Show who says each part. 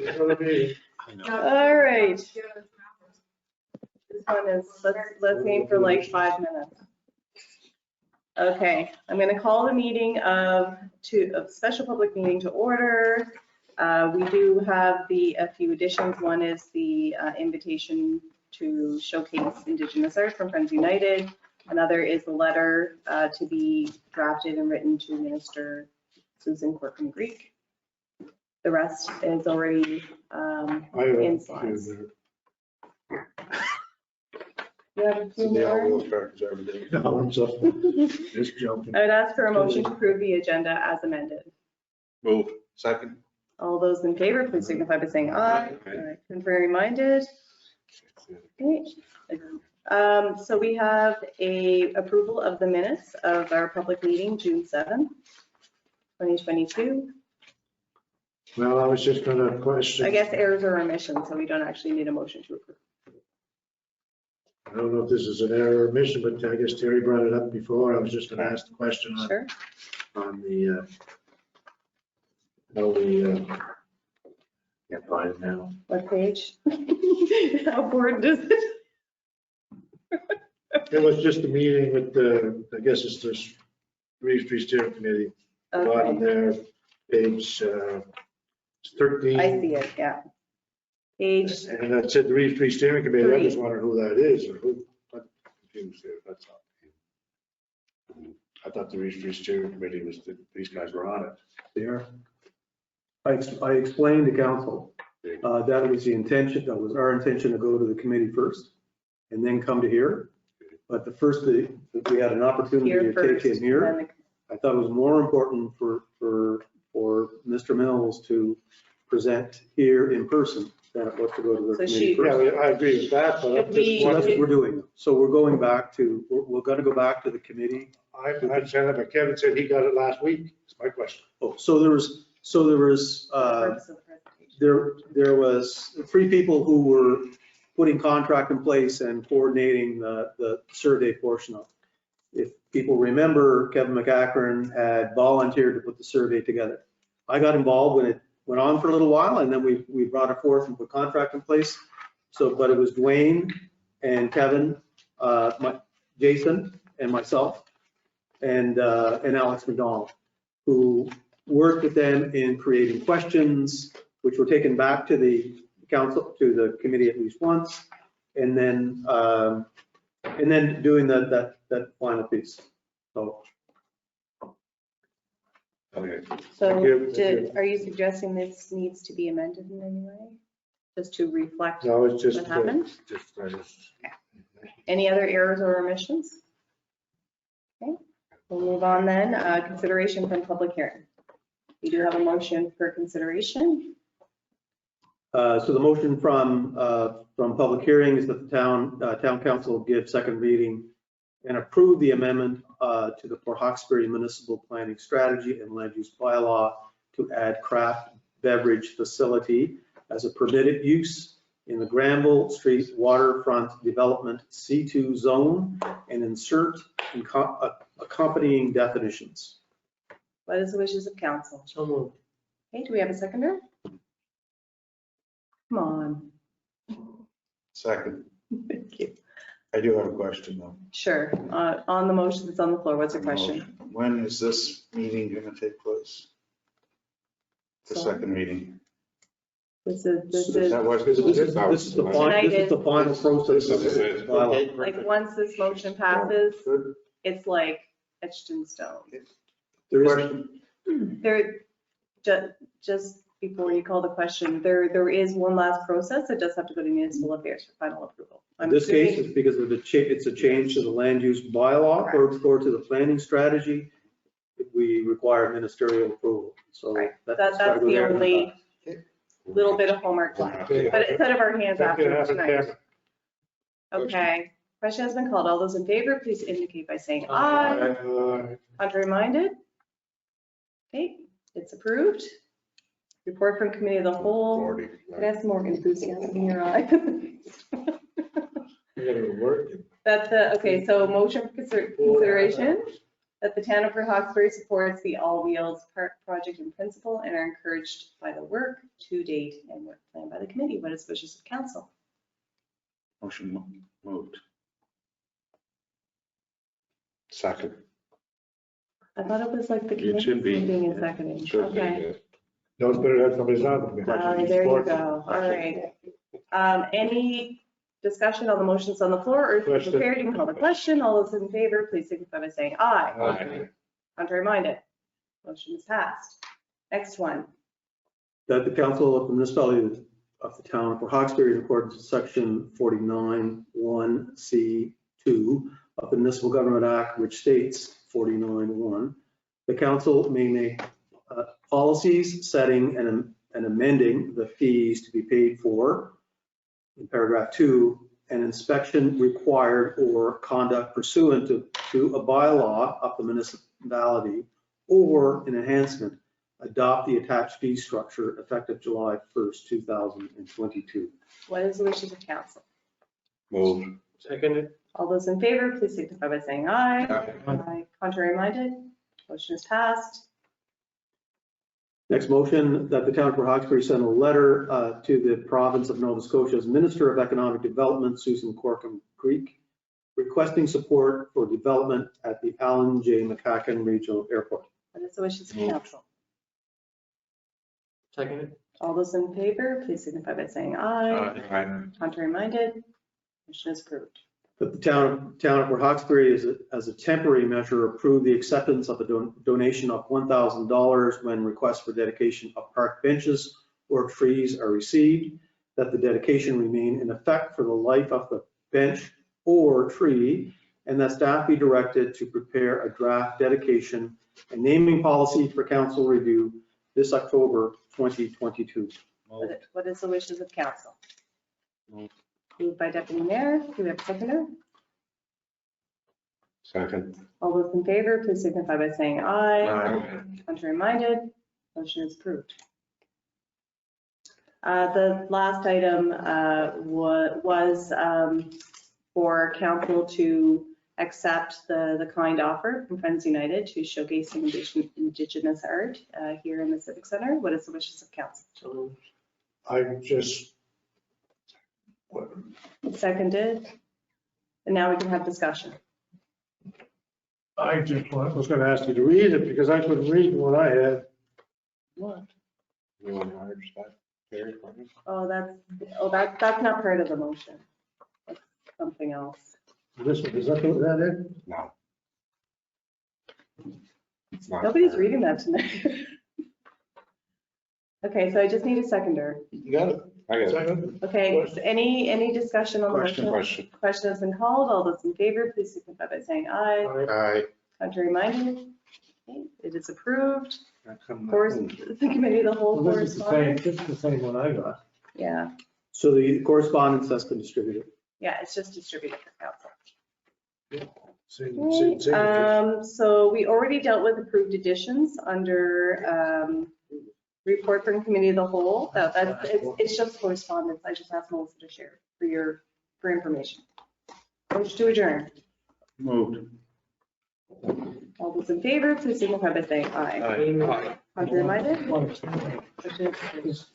Speaker 1: All right. This one is, let's aim for like 5 minutes. Okay, I'm going to call the meeting of special public meeting to order. We do have a few additions. One is the invitation to showcase Indigenous art from Friends United. Another is the letter to be drafted and written to Minister Susan Quirkham-Greek. The rest is already in slides. You have a few more?
Speaker 2: Just joking.
Speaker 1: I would ask for a motion to approve the agenda as amended.
Speaker 3: Move. Second.
Speaker 1: All those in favor, please signify by saying aye. Contrary minded. Okay. So we have a approval of the minutes of our public meeting, June 7th, 2022.
Speaker 2: Well, I was just gonna question.
Speaker 1: I guess errors or omissions, so we don't actually need a motion to approve.
Speaker 2: I don't know if this is an error or omission, but I guess Terry brought it up before. I was just gonna ask the question
Speaker 1: Sure.
Speaker 2: on the, how we, can't find it now.
Speaker 1: What page? How important is it?
Speaker 2: It was just a meeting with the, I guess it's the Reeve Street Steering Committee. Bottom
Speaker 1: Okay,
Speaker 2: there, page 13.
Speaker 1: I see it, yeah. Page,
Speaker 2: And that said the Reeve Street Steering Committee. I just wondered who that is or who. I'm confused there. That's all. I thought the Reeve Street Steering Committee was, these guys were on it.
Speaker 4: They are. I explained to council that was the intention, that was our intention to go to the committee first and then come to here. But the first, we had an opportunity
Speaker 1: here
Speaker 4: to
Speaker 1: first.
Speaker 4: take him here.
Speaker 1: then
Speaker 4: I thought it was more important for Mr. Mills to present here in person than it was to go to the
Speaker 1: So
Speaker 4: committee
Speaker 1: she-
Speaker 2: Yeah,
Speaker 4: first.
Speaker 2: I agree with that, but I'm
Speaker 1: Should we-
Speaker 2: just
Speaker 4: So that's
Speaker 2: wondering.
Speaker 4: what we're doing. So we're going back to, we're going to go back to the committee.
Speaker 2: I understand that, but Kevin said he got it last week. That's my question.
Speaker 4: Oh, so there was,
Speaker 1: the purpose of the presentation.
Speaker 4: there was 3 people who were putting contract in place and coordinating the survey portion of it. If people remember, Kevin McAkern had volunteered to put the survey together. I got involved when it went on for a little while, and then we brought it forth and put contract in place. So, but it was Dwayne and Kevin, Jason and myself, and Alex McDonald, who worked with them in creating questions, which were taken back to the council, to the committee at least once, and then doing that final piece. So
Speaker 2: Okay.
Speaker 1: So
Speaker 2: Thank you.
Speaker 1: are you suggesting this needs to be amended in any way? Just to reflect
Speaker 2: No, it's just.
Speaker 1: what happened?
Speaker 2: I just.
Speaker 1: Any other errors or omissions? Okay, we'll move on then. Consideration from public hearing. We do have a motion for consideration.
Speaker 4: So the motion from public hearing is that the town council give second reading and approve the amendment to the Port Hawkesbury Municipal Planning Strategy and Land Use Bylaw to add craft beverage facility as a permitted use in the Granville Street Waterfront Development C2 zone and insert accompanying definitions.
Speaker 1: What is the wishes of council?
Speaker 2: So moved.
Speaker 1: Okay, do we have a seconder? Come on.
Speaker 3: Second.
Speaker 1: Thank you.
Speaker 3: I do have a question though.
Speaker 1: Sure. On the motion that's on the floor, what's your question?
Speaker 3: When is this meeting going to take place? The
Speaker 1: So-
Speaker 3: second meeting?
Speaker 1: This is,
Speaker 4: This is the final process of the bylaw.
Speaker 1: like, once this motion passes,
Speaker 3: Good.
Speaker 1: it's like etched in stone.
Speaker 4: There is,
Speaker 3: Question?
Speaker 1: There, just before you call the question, there is one last process. It does have to go to municipal affairs for final approval.
Speaker 4: in this case, it's because of it's a change to the land use bylaw or to the planning strategy. We require ministerial approval. So
Speaker 1: Right.
Speaker 4: that's
Speaker 1: That's
Speaker 4: gotta go
Speaker 1: the
Speaker 4: there.
Speaker 1: only little bit of homework left, but it's out of our hands after tonight. Okay, question has been called. All those in favor, please indicate by saying aye. Contrary minded? Okay, it's approved. Report from committee of the whole.
Speaker 3: 40.
Speaker 1: Could I have some more enthusiasm in your eye? That's okay, so motion for consideration that the town of Port Hawkesbury supports the All Wheels Park project in principle and are encouraged by the work to date and work planned by the committee. What is the wishes of council?
Speaker 3: Motion moved.
Speaker 2: Second.
Speaker 1: I thought it was like the
Speaker 2: It
Speaker 1: committee
Speaker 2: should be.
Speaker 1: moving and seconding.
Speaker 2: Should be,
Speaker 1: Okay.
Speaker 2: yeah. No, it's better to have somebody's on.
Speaker 1: There you go. All right. Any discussion on the motions on the floor, or if you're
Speaker 2: Question.
Speaker 1: prepared, you can call the question. All those in favor, please signify by saying aye.
Speaker 2: Aye.
Speaker 1: Contrary minded. Motion is passed. Next one.
Speaker 4: That the council of the municipality of the town of Port Hawkesbury, in accordance with section 49(1)(c)(2) of the Municipal Government Act, which states 49(1), the council may make policies setting and amending the fees to be paid for, in paragraph 2, an inspection required or conduct pursuant to a bylaw of the municipality, or an enhancement, adopt the attached fee structure effective July 1st, 2022.
Speaker 1: What is the wishes of council?
Speaker 2: Moved.
Speaker 5: Seconded.
Speaker 1: All those in favor, please signify by saying aye.
Speaker 2: Aye.
Speaker 1: Aye. Contrary minded. Motion is passed.
Speaker 4: Next motion, that the town of Port Hawkesbury send a letter to the province of Nova Scotia's Minister of Economic Development, Susan Corkum Creek, requesting support for development at the Alan J. McCacken Regional Airport.
Speaker 1: What is the wishes of council?
Speaker 5: Seconded.
Speaker 1: All those in favor, please signify by saying aye.
Speaker 2: Aye.
Speaker 1: Contrary minded. Motion is approved.
Speaker 4: That the town of Port Hawkesbury, as a temporary measure, approve the acceptance of a donation of $1,000 when requests for dedication of park benches or trees are received, that the dedication remain in effect for the life of the bench or tree, and that staff be directed to prepare a draft dedication and naming policy for council review this October 2022.
Speaker 1: What is the wishes of council?
Speaker 3: Moved.
Speaker 1: Moved by Deputy Mayor. Do we have a seconder?
Speaker 2: Second.
Speaker 1: All those in favor, please signify by saying aye.
Speaker 2: Aye.
Speaker 1: Contrary minded. Motion is approved. The last item was for council to accept the kind offer from Friends United to showcase some Indigenous art here in the Civic Center. What is the wishes of council?
Speaker 5: So
Speaker 2: I just,
Speaker 1: Seconded. And now we can have discussion.
Speaker 2: I just was gonna ask you to read it because I couldn't read what I had. What? You want to hire staff? Very funny.
Speaker 1: That's not part of the motion. That's something else.
Speaker 2: This one, is that it? No. It's not.
Speaker 1: Nobody's reading that tonight. Okay, so I just need a seconder.
Speaker 2: You got it. I got it.
Speaker 1: Okay, so any discussion on the motion?
Speaker 2: Question.
Speaker 1: Question has been called. All those in favor, please signify by saying aye.
Speaker 2: Aye.
Speaker 1: Contrary minded? Okay, it is approved. For the committee, of the whole correspondence.
Speaker 5: this is the same one I got.
Speaker 1: Yeah,
Speaker 4: So the correspondence has been distributed.
Speaker 1: yeah, it's just distributed for council.
Speaker 2: Same
Speaker 1: Okay,
Speaker 2: signature.
Speaker 1: so we already dealt with approved additions under report from committee of the whole. It's just correspondence. I just asked Melissa to share for information. Motion to adjourn.
Speaker 3: Moved.
Speaker 1: All those in favor, please signify by saying aye.
Speaker 5: Aye.
Speaker 1: Contrary minded?
Speaker 5: One.
Speaker 1: Motion is approved.